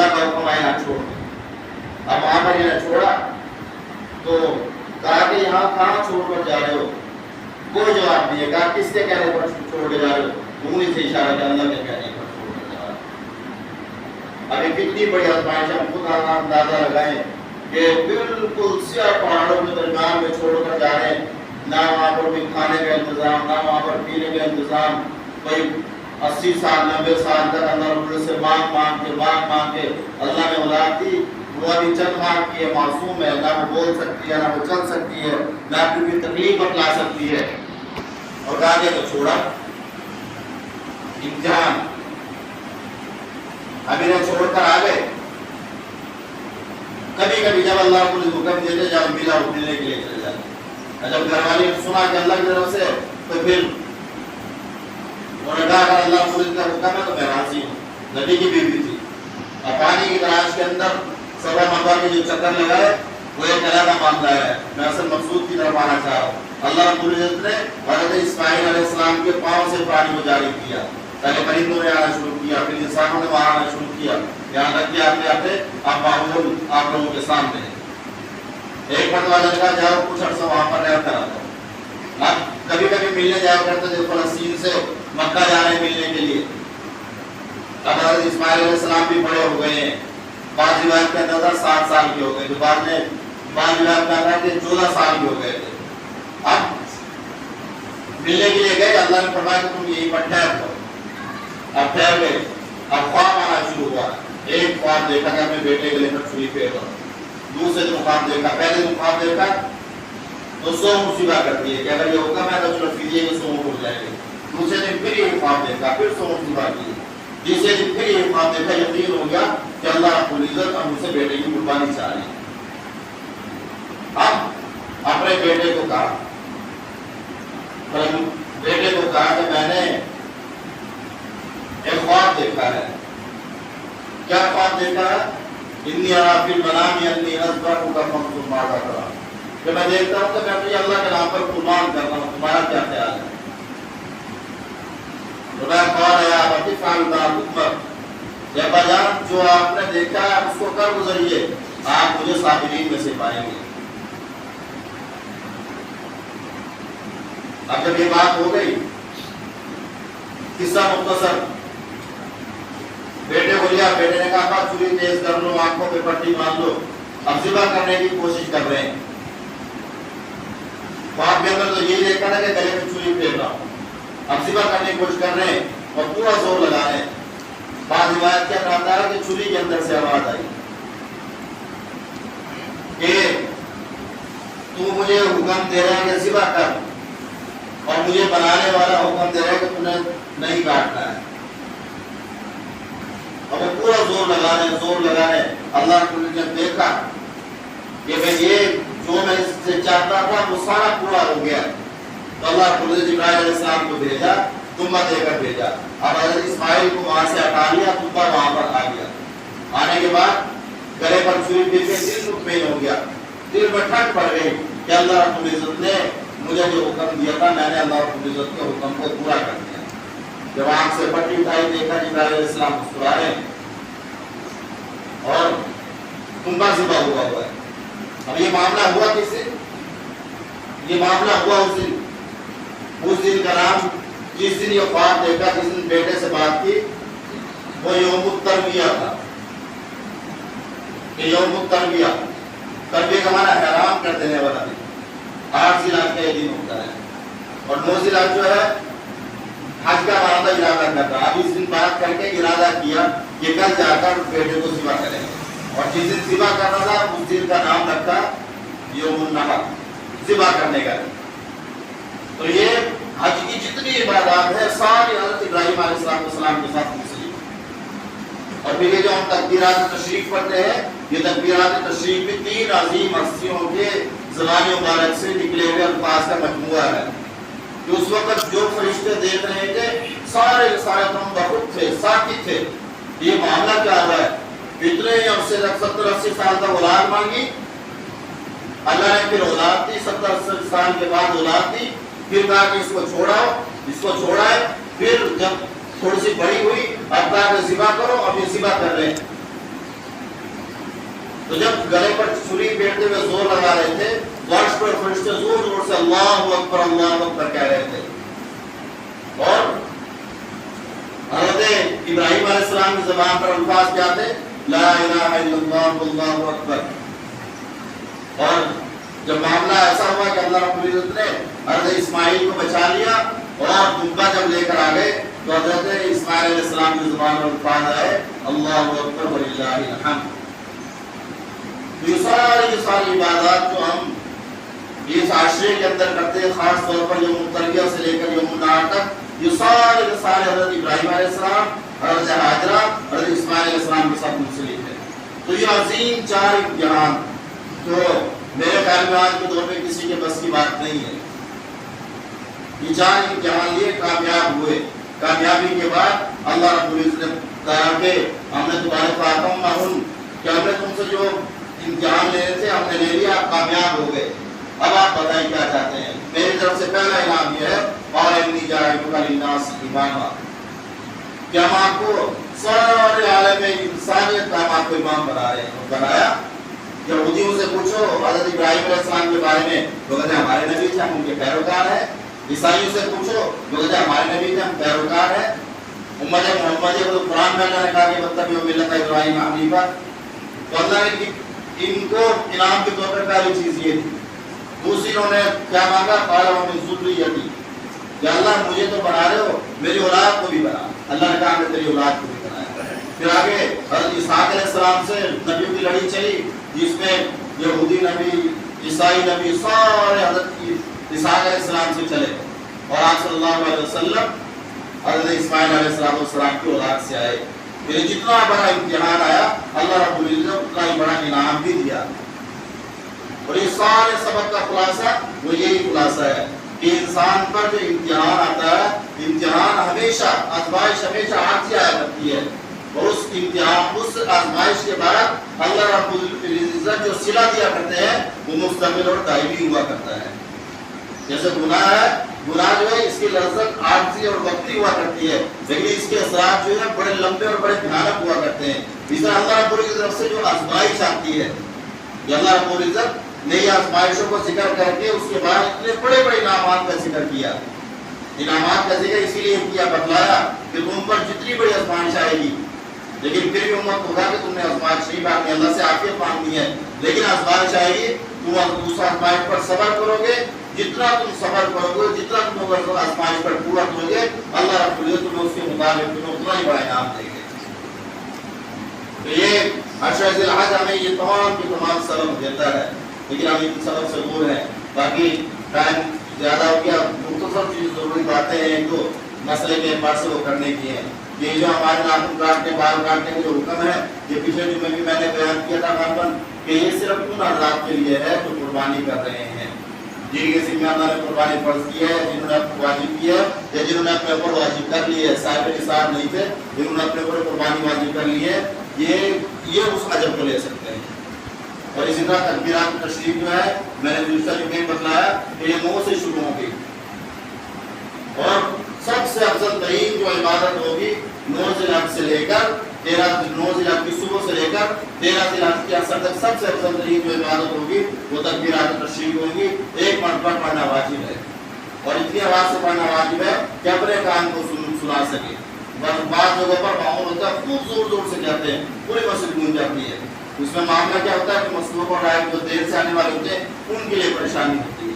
اللہ کا حکم آیا چھوڑ دو. اب وہاں پر یہ چھوڑا تو کہا کہ یہاں کہاں چھوڑ کر جا رہے ہو؟ کوئی جواب نہیں ہے. کہا کس کے کہنے پر چھوڑ کے جا رہے ہو؟ انہیں سے اشارہ کیا اللہ کے کہنے پر چھوڑ کر جا رہے ہو. ابھی کتنی بڑی آزمائش ہم خود اندازہ لگائیں کہ بالکل سیاہ پہاڑوں کے درمیان میں چھوڑ کر جا رہے ہیں. نہ وہاں پر کوئی کھانے کا انتظام، نہ وہاں پر پینے کا انتظام. کوئی 80 سال 90 سال تک اللہ سے مانگ کے اللہ نے اولاد دی. وہ ابھی چند ماہ کی ہے، معصوم ہے، نہ وہ بول سکتی ہے، نہ وہ چل سکتی ہے، نہ کوئی تکلیف بتلا سکتی ہے. اور کہا کہ تو چھوڑا امتحان. اب انہیں چھوڑ کر آ گئے. کبھی کبھی جب اللہ کو حکم دیتے جب ملا ملنے کے لیے چلے جاتے. جب گھر والی نے سنا کہ اللہ کی طرف سے تو پھر انہوں نے کہا اگر اللہ کو کا حکم ہے تو میں راضی ہوں. نبی کی بیوی تھی. اور پانی کی تلاش کے اندر سبا مربع کے جو چکر لگائے وہ ایک علیحدہ معاملہ ہے. میں اصل مقصود کی طرف آنا چاہ رہا ہوں. اللہ رب العزت نے حضرت اسماعیل علیہ السلام کے پاؤں سے پانی کو جاری کیا. پہلے پرندوں نے آنا شروع کیا، پھر انسانوں نے وہاں آنا شروع کیا. یہاں تک کہ آتے آتے آپ ماحول آپ لوگوں کے سامنے ہے. ایک مرتبہ نے کہا جاؤ کچھ عرصہ وہاں پر رہ کر آتا ہوں. اب کبھی کبھی ملنے جایا کرتے تھے فلسطین سے مکہ جا رہے ہیں ملنے کے لیے. اب حضرت اسماعیل علیہ السلام بھی بڑے ہو گئے ہیں. بعض روایت کے اندر 7 سال کے ہو گئے، جو بعد میں بعض روایت میں آتا ہے کہ 14 سال کے ہو گئے تھے. اب ملنے کے لیے گئے. اللہ نے فرمایا کہ تم یہیں پر ٹھہر کرو. اب ٹھہر گئے. اب خواب آنا شروع ہوا. ایک خواب دیکھا کہ اپنے بیٹے کے لیے چھری پھیر کرو. دوسرے دن خواب دیکھا. پہلے دن خواب دیکھا تو سو مصیبہ کرتی ہے کہ اگر یہ حکم ہے تو چلو کیجیے کہ سو اٹھ جائے گے. دوسرے دن پھر یہ خواب دیکھا، پھر سو مصیبہ کی. تیسرے دن پھر یہ خواب دیکھا. یقین ہو گیا کہ اللہ رب العزت ہم سے بیٹے کی قربانی چاہ رہے ہیں. اب اپنے بیٹے کو کہا کہ میں نے ایک خواب دیکھا ہے. کیا خواب دیکھا ہے؟ انی ارا فی المنام انی اذبحک فانظر ماذا ترى. کہ میں دیکھتا ہوں کہ میں اپنی اللہ کے نام پر قربان کر رہا ہوں، تمہارا کیا خیال ہے؟ ابا جان جو آپ نے دیکھا ہے اس کو کر گزریے، آپ مجھے صابرین میں سے پائیں گے. اب جب یہ بات ہو گئی، قصہ مختصر. بیٹے کو لیا. بیٹے نے کہا چھری تیز کر لو، آنکھوں پہ پٹی باندھ لو. اب ذبح کرنے کی کوشش کر رہے ہیں. خواب کے اندر تو یہی دیکھا نا کہ گلے میں چھری پھیر رہا ہوں. اب ذبح کرنے کی کوشش کر رہے ہیں اور پورا زور لگا رہے ہیں. بعض روایت کیا کہتا ہے کہ چھری کے اندر سے آواز آئی کہ تو مجھے حکم دے رہا ہے کہ ذبح کر، اور مجھے بنانے والا حکم دے رہا ہے کہ تم نے نہیں کاٹنا ہے. اور وہ پورا زور لگا رہے ہیں. اللہ نے دیکھا کہ میں یہ جو میں اس سے چاہتا تھا وہ سارا پورا ہو گیا. تو اللہ نے جبرائیل علیہ السلام کو بھیجا، تمبا دے کر بھیجا. اب حضرت اسماعیل کو وہاں سے ہٹا لیا، تمبا وہاں پر آ گیا. آنے کے بعد گلے پر چھری پھیر کے دل مطمئن ہو گیا. دل میں ٹھنڈ پڑ گئی کہ اللہ رب العزت نے مجھے جو حکم دیا تھا میں نے اللہ رب العزت کے حکم کو پورا کر دیا. جب آنکھ سے پٹی اٹھائی دیکھا جبرائیل علیہ السلام مسکرا رہے اور تمبا ذبح ہوا ہے. اب یہ معاملہ ہوا کس دن؟ یہ معاملہ ہوا اس دن کا نام جس دن یہ خواب دیکھا، جس دن بیٹے سے بات کی، وہ یوم الترویہ تھا. کہ یوم الترویہ، ترویہ کا معنی حرام کر دینے والا دن. 8 ذی الحج کا یہ دن ہوتا ہے. اور 9 ذی الحج جو ہے حج کا ارادہ ارادہ کرتا. اب اس دن بات کر کے ارادہ کیا کہ کل جا کر بیٹے کو ذبح کریں گے. اور جس دن ذبح کرنا تھا اس دن کا نام رکھا یوم النحر، ذبح کرنے کا دن. تو یہ حج کی جتنی عبادات ہے ساری حضرت ابراہیم علیہ السلام کے ساتھ منسلک. اور پھر یہ جو ہم تکبیرات تشریف پڑھتے ہیں، یہ تکبیرات تشریف بھی 3 عظیم ہستیوں کے زبان مبارک سے نکلے ہوئے الفاظ کا مجموعہ ہے. کہ اس وقت جو فرشتے دیکھ رہے تھے سارے تم بخود تھے، ساکت تھے. یہ معاملہ کیا ہوا ہے؟ اتنے عرصے تک 70-80 سال تک اولاد مانگی، اللہ نے پھر اولاد دی. 70-80 سال کے بعد اولاد دی. پھر کہا کہ اس کو چھوڑائے. پھر جب تھوڑی سی بڑی ہوئی اب کہا کہ ذبح کرو. اب یہ ذبح کر رہے ہیں. تو جب گلے پر چھری پھیرتے ہوئے زور لگا رہے تھے تو عرش پر فرشتے زور زور سے اللہ اکبر کہہ رہے تھے. اور حضرت ابراہیم علیہ السلام کی زبان پر الفاظ کیا تھے؟ لا الہ الا اللہ واللہ اکبر. اور جب معاملہ ایسا ہوا کہ اللہ رب العزت نے حضرت اسماعیل کو بچا لیا اور دبا جب لے کر آ گئے تو حضرت اسماعیل علیہ السلام کی زبان پر الفاظ آئے اللہ اکبر وللہ الحمد. یہ ساری عبادات جو ہم اس عاشرے کے اندر کرتے ہیں، خاص طور پر یوم الترویہ سے لے کر یوم النحر تک، یہ سارے کے سارے حضرت ابراہیم علیہ السلام، حضرت ہاجرہ، حضرت اسماعیل علیہ السلام کے ساتھ منسلک ہے. تو یہ عظیم 4 امتحان تو میرے خیال میں آج کے دور میں کسی کے بس کی بات نہیں ہے. یہ 4 امتحان لیے کامیاب ہوئے. کامیابی کے بعد اللہ رب العزت نے کہا کہ ہم نے تمہارے فاتم کہ ہم نے تم سے جو امتحان لینے تھے ہم نے لے لیا، آپ کامیاب ہو گئے. اب آپ بتائیں کیا چاہتے ہیں. میری طرف سے پہلا انعام یہ ہے اور انی جاعلک للناس اماما، کہ ہم آپ کو سارے عالم انسانیت کا ہم آپ کو امام بنا رہے ہیں. بنایا. یہودیوں سے پوچھو حضرت ابراہیم علیہ السلام کے بارے میں، وہ کہتے ہیں ہمارے نبی تھے، ہم ان کے پیروکار ہیں. عیسائیوں سے پوچھو، وہ کہتے ہیں ہمارے نبی تھے، ہم پیروکار ہیں. امت محمدیہ کو قرآن میں اللہ نے کہا کہ واتبعوا ملۃ ابراہیم حنیفا. تو اللہ نے ان کو انعام کے طور پر پہلی چیز یہ تھی. دوسری انہوں نے کیا مانگا؟ قال ومن ذریتی، کہ اللہ مجھے تو بنا رہے ہو، میری اولاد کو بھی بنا. اللہ نے کہا کہ تیری اولاد کو بھی بنایا. پھر آگے حضرت اسحاق علیہ السلام سے نبیوں کی لڑی چلی، جس میں یہودی نبی، عیسائی نبی سارے حضرت اسحاق علیہ السلام سے چلے، اور آپ صلی اللہ علیہ وسلم حضرت اسماعیل علیہ السلام کی اولاد سے آئے. پھر جتنا بڑا امتحان آیا اللہ رب العزت اتنا ہی بڑا انعام بھی دیا. اور یہ سارے سبق کا خلاصہ وہ یہی خلاصہ ہے کہ انسان پر جو امتحان آتا ہے، امتحان ہمیشہ، آزمائش ہمیشہ عارضی آیا کرتی ہے، اور اس امتحان، اس آزمائش کے بعد اللہ رب العزت جو صلہ دیا کرتے ہیں وہ مستقل اور دائمی ہوا کرتا ہے. جیسے گناہ ہے، گناہ جو ہے اس کی لذت عارضی اور وقتی ہوا کرتی ہے، لیکن اس کے اثرات جو ہے بڑے لمبے اور بڑے بھیانک ہوا کرتے ہیں. اس طرح اللہ رب العزت کی طرف سے جو آزمائش آتی ہے، یہ اللہ رب العزت نئی آزمائشوں کو ذکر کر کے اس کے بعد اتنے بڑے بڑے انعامات کا ذکر کیا. انعامات کا ذکر اسی لیے کیا، بتلایا کہ تم پر جتنی بڑی آزمائش آئے گی، لیکن پھر بھی امت ہوگا کہ تم نے آزمائش نہیں مانگی، اللہ سے عافیت مانگنی ہے، لیکن آزمائش آئے گی، تم اس آزمائش پر صبر کرو گے. جتنا تم صبر کرو گے، جتنا تم آزمائش پر پورا کرو گے، اللہ رب العزت تمہیں اس کے مطابق تمہیں اتنا ہی بڑا انعام دے گے. تو یہ عشرہ ذی الحج ہمیں یہ تمام کی تمام سبب دیتا ہے، لیکن ہم ان سبب سے دور ہیں. باقی ٹائم زیادہ ہو گیا. مختصر چیز ضروری باتیں ہیں جو مسئلے کے اعتبار سے وہ کرنے کی ہیں. یہ جو ہمارے ناخن کاٹنے، بال کاٹنے کا جو حکم ہے، یہ پچھلے جمعے بھی میں نے بیان کیا تھا غالباً کہ یہ صرف ان حضرات کے لیے ہے جو قربانی کر رہے ہیں، جن کے ذمہ اللہ نے قربانی فرض کی ہے، جنہوں نے واجب کی ہے، یا جنہوں نے اپنے اوپر واجب کر لی ہے، صاحب نصاب نہیں تھے، جنہوں نے اپنے اوپر قربانی واجب کر لی ہے، یہ اس اجر کو لے سکتے ہیں. اور اسی طرح تکبیرات تشریف جو ہے، میں نے دوسرا جو کہیں بتلایا کہ یہ 9 سے شروع ہوگی، اور سب سے افضل ترین جو عبادت ہوگی 9 ذی الحج سے لے کر 9 ذی الحج کی صبح سے لے کر 13 ذی الحج کے عصر تک سب سے افضل ترین جو عبادت ہوگی وہ تکبیرات تشریف ہوگی. ایک مرتبہ پڑھنا واجب ہے، اور اتنی آواز سے پڑھنا واجب ہے کہ اپنے کان کو سنا سکے. بعض جگہوں پر معمول ہوتا ہے خوب زور زور سے کہتے ہیں، پوری مسجد گونج جاتی ہے. اس میں معاملہ کیا ہوتا ہے کہ مصروف اور رائے جو دیر سے آنے والے ہوتے ہیں ان کے لیے پریشانی ہوتی ہے،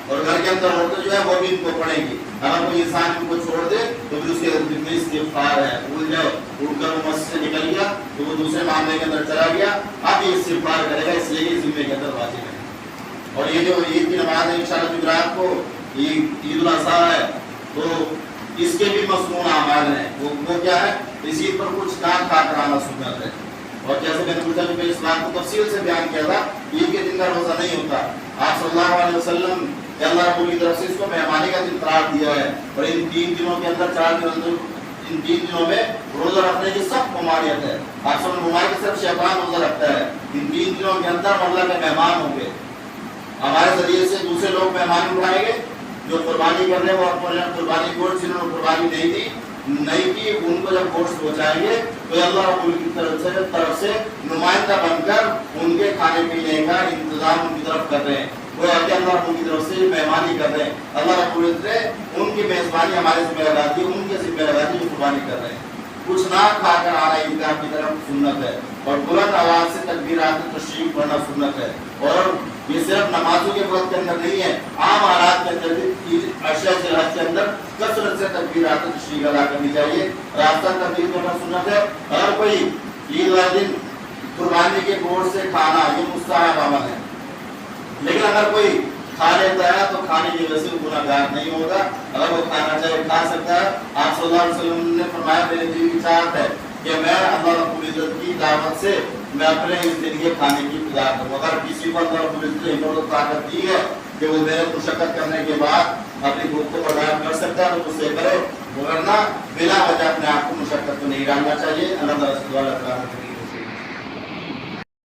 اور گھر کے اندر عورتیں جو ہے وہ بھی ان کو پڑھیں گی. اگر کوئی انسان ان کو چھوڑ دے تو پھر اس کے جتنے استغفار ہے بھول جائے، اٹھ کر وہ مسجد سے نکل گیا تو وہ دوسرے معاملے کے اندر چلا گیا، اب یہ استغفار کرے گا، اس لیے یہ ذمے کے اندر واجب ہے. اور یہ جو عید کی نماز ہے انشاءاللہ جمعرات کو عید الاضحیٰ ہے، تو اس کے بھی مصنون اعمال ہیں. وہ کیا ہے؟ اس عید پر کچھ کام کھا کر آنا سنت ہے. اور جیسے میں نے پوچھا کہ اس بات کو تفصیل سے بیان کیا تھا، عید کے دن کا روزہ نہیں ہوتا. آپ صلی اللہ علیہ وسلم کہ اللہ رب کی طرف سے اس کو مہمانی کا دن قرار دیا ہے، اور ان 3 دنوں کے اندر 4 دنوں ان 3 دنوں میں روزہ رکھنے کی سخت ممانعت ہے. آپ سب ممانعت صرف شیطان روزہ رکھتا ہے. ان 3 دنوں کے اندر اللہ کے مہمان ہوں گے، ہمارے ذریعے سے دوسرے لوگ مہمان اٹھائیں گے جو قربانی کر رہے ہیں، وہ اپنے قربانی کو جنہوں نے قربانی نہیں دی نہیں کی ان کو جب گوشت پہنچائیں گے تو اللہ رب العزت کی طرف سے نمائندہ بن کر ان کے کھانے پینے کا انتظام ان کی طرف کر رہے ہیں. وہ کہ اللہ رب کی طرف سے مہمانی کر رہے ہیں. اللہ رب العزت نے ان کی میزبانی ہمارے ذمہ لگا دی, ان کے ذمہ لگا دی جو قربانی کر رہے ہیں. کچھ نہ کھا کر آنا عیدگاہ کی طرف سنت ہے, اور بلند آواز سے تکبیرات تشریف پڑھنا سنت ہے. اور یہ صرف نمازوں کے وقت کے اندر نہیں ہے, عام حالات کے اندر بھی اشیاء صحت کے اندر کثرت سے تکبیرات تشریف ادا کرنی چاہیے. راستہ تبدیل کرنا سنت ہے. اگر کوئی عید والے دن قربانی کے گوشت سے کھانا یہ مستحب عمل ہے, لیکن اگر کوئی کھا لیتا ہے تو کھانے کی وجہ سے گناہ گار نہیں ہوگا. اگر وہ کھانا چاہے کھا سکتا ہے. آپ صلی اللہ علیہ وسلم نے فرمایا میرے دل کی چاہت ہے کہ میں اللہ رب العزت کی دعوت سے میں اپنے اس دن کے کھانے کی ابتدا کروں. اگر کسی کو اللہ رب العزت نے ہمت و طاقت دی ہے کہ وہ میرے مشقت کرنے کے بعد اپنی بھوک کو برداشت کر سکتا ہے تو اسے کرے, ورنہ بلا وجہ اپنے آپ کو مشقت کو نہیں ڈالنا چاہیے. اللہ تعالیٰ